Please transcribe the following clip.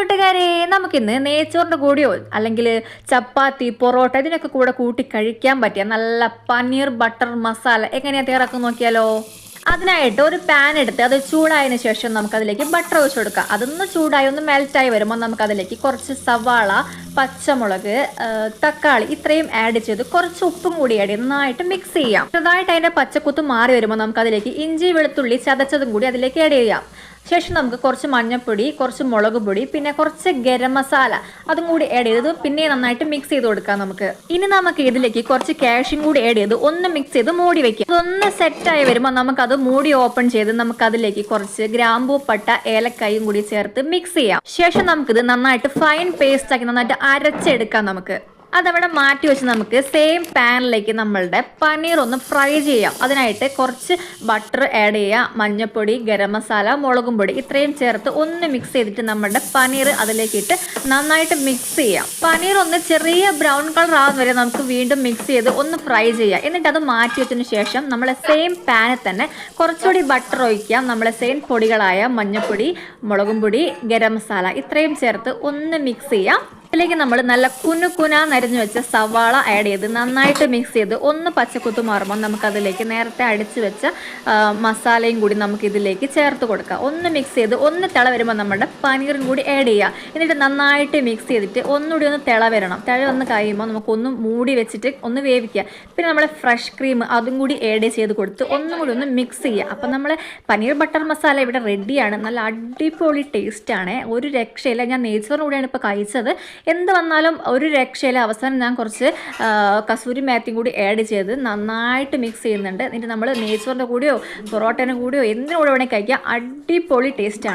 കൂട്ടുകാരെ, നമുക്കിന്ന് നെയ്ച്ചോറിൻ്റെ കൂടെയോ അല്ലെങ്കിൽ ചപ്പാത്തി പൊറോട്ട ഇതിനൊക്കെ കൂടെ കൂട്ടി കഴിക്കാൻ പറ്റിയ നല്ല പനീർ ബട്ടർ മസാല എങ്ങനെയാണ് തയ്യാറാക്കുന്നത് നോക്കിയാലോ. അതിനായിട്ട് ഒരു പാൻ എടുത്ത് അത് ചൂടായതിനു ശേഷം നമുക്കതിലേക്ക് ബട്ടർ ഒഴിച്ചു കൊടുക്കാം. അതൊന്ന് ചൂടായി ഒന്ന് മെൽറ്റായി വരുമ്പോൾ നമുക്കതിലേക്ക് കുറച്ച് സവാള, പച്ചമുളക്, തക്കാളി ഇത്രയും ആഡ് ചെയ്ത് കുറച്ച് ഉപ്പും കൂടി ആഡ് ചെയ്ത് നന്നായിട്ട് മിക്സ് ചെയ്യാം. ചെറുതായിട്ട് അതിൻ്റെ പച്ചക്കുത്ത് മാറി വരുമ്പോൾ നമുക്കതിലേക്ക് ഇഞ്ചി വെളുത്തുള്ളി ചതച്ചതും കൂടി അതിലേക്ക് ആഡ് ചെയ്യാം. ശേഷം നമുക്ക് കുറച്ച് മഞ്ഞൾപ്പൊടി, കുറച്ച് മുളക് പൊടി, പിന്നെ കുറച്ച് ഗരം മസാല അതും കൂടി ആഡ് ചെയ്ത് പിന്നെ നന്നായിട്ട് മിക്സ് ചെയ്ത് കൊടുക്കാം. നമുക്ക് ഇനി നമുക്ക് ഇതിലേക്ക് കുറച്ച് കാഷ്യും കൂടി ആഡ് ചെയ്ത് ഒന്ന് മിക്സ് ചെയ്ത് മൂടി വെക്കാം. ഇതൊന്ന് സെറ്റായി വരുമ്പോൾ നമുക്കത് മൂടി ഓപ്പൺ ചെയ്ത് നമുക്ക് അതിലേക്ക് കുറച്ച് ഗ്രാമ്പൂ, പട്ട, ഏലക്കായും കൂടി ചേർത്ത് മിക്സ് ചെയ്യാം. ശേഷം നമുക്കിത് നന്നായിട്ട് ഫൈൻ പേസ്റ്റ് ആക്കി നന്നായിട്ട് അരച്ചെടുക്കാം. നമുക്ക് അതവിടെ മാറ്റി വെച്ച് നമുക്ക് സെയിം പാനിലേക്ക് നമ്മളുടെ പനീർ ഒന്ന് ഫ്രൈ ചെയ്യാം. അതിനായിട്ട് കുറച്ച് ബട്ടർ ആഡ് ചെയ്യാം, മഞ്ഞൾപ്പൊടി, ഗരം മസാല, മുളകും പൊടി ഇത്രയും ചേർത്ത് ഒന്ന് മിക്സ് ചെയ്തിട്ട് നമ്മുടെ പനീർ അതിലേക്ക് ഇട്ട് നന്നായിട്ട് മിക്സ് ചെയ്യാം. പനീർ ഒന്ന് ചെറിയ ബ്രൗൺ കളർ ആവുന്ന വരെ നമുക്ക് വീണ്ടും മിക്സ് ചെയ്ത് ഒന്ന് ഫ്രൈ ചെയ്യാം. എന്നിട്ട് അത് മാറ്റി വെച്ചതിന് ശേഷം നമ്മളെ സെയിം പാനിൽ തന്നെ കുറച്ചുകൂടി ബട്ടർ ഒഴിക്കാം. നമ്മളെ സെയിം പൊടികളായ മഞ്ഞൾപ്പൊടി, മുളകും പൊടി, ഗരം മസാല ഇത്രയും ചേർത്ത് ഒന്ന് മിക്സ് ചെയ്യാം. ഇതിലേക്ക് നമ്മൾ നല്ല കുനുകുന നരിഞ്ഞു വെച്ച സവാള ആഡ് ചെയ്ത് നന്നായിട്ട് മിക്സ് ചെയ്ത് ഒന്ന് പച്ചക്കുത്ത് മാറുമ്പോൾ നമുക്കതിലേക്ക് നേരത്തെ അടിച്ചു വെച്ച മസാലയും കൂടി നമുക്കിതിലേക്ക് ചേർത്ത് കൊടുക്കാം. ഒന്ന് മിക്സ് ചെയ്ത് ഒന്ന് തിള വരുമ്പോൾ നമ്മുടെ പനീറും കൂടി ആഡ് ചെയ്യുക. എന്നിട്ട് നന്നായിട്ട് മിക്സ് ചെയ്തിട്ട് ഒന്നുകൂടി ഒന്ന് തിള വരണം. തിള വന്ന് കഴിയുമ്പോൾ നമുക്കൊന്ന് മൂടി വെച്ചിട്ട് ഒന്ന് വേവിക്കുക. പിന്നെ നമ്മൾ ഫ്രഷ് ക്രീം അതും കൂടി ആഡ് ചെയ്ത് കൊടുത്ത് ഒന്നും കൂടി ഒന്ന് മിക്സ് ചെയ്യുക. അപ്പം നമ്മൾ പനീർ ബട്ടർ മസാല ഇവിടെ റെഡിയാണ്. നല്ല അടിപൊളി ടേസ്റ്റാണ്, ഒരു രക്ഷയില്ല. ഞാൻ നെയ്ച്ചോറിന് കൂടിയാണ് ഇപ്പോൾ കഴിച്ചത്. എന്ത് വന്നാലും ഒരു രക്ഷയില്ല. അവസാനം ഞാൻ കുറച്ച് കസൂരി മേത്തിയും കൂടി ആഡ് ചെയ്ത് നന്നായിട്ട് മിക്സ് ചെയ്യുന്നുണ്ട്. എന്നിട്ട് നമ്മൾ നെയ്ച്ചോറിൻ്റെ കൂടെയോ പൊറോട്ടേൻ്റെ കൂടെയോ എന്തിനു കൂടെ വേണമെങ്കിൽ കഴിക്കാം. അടിപൊളി ടേസ്റ്റാണ്.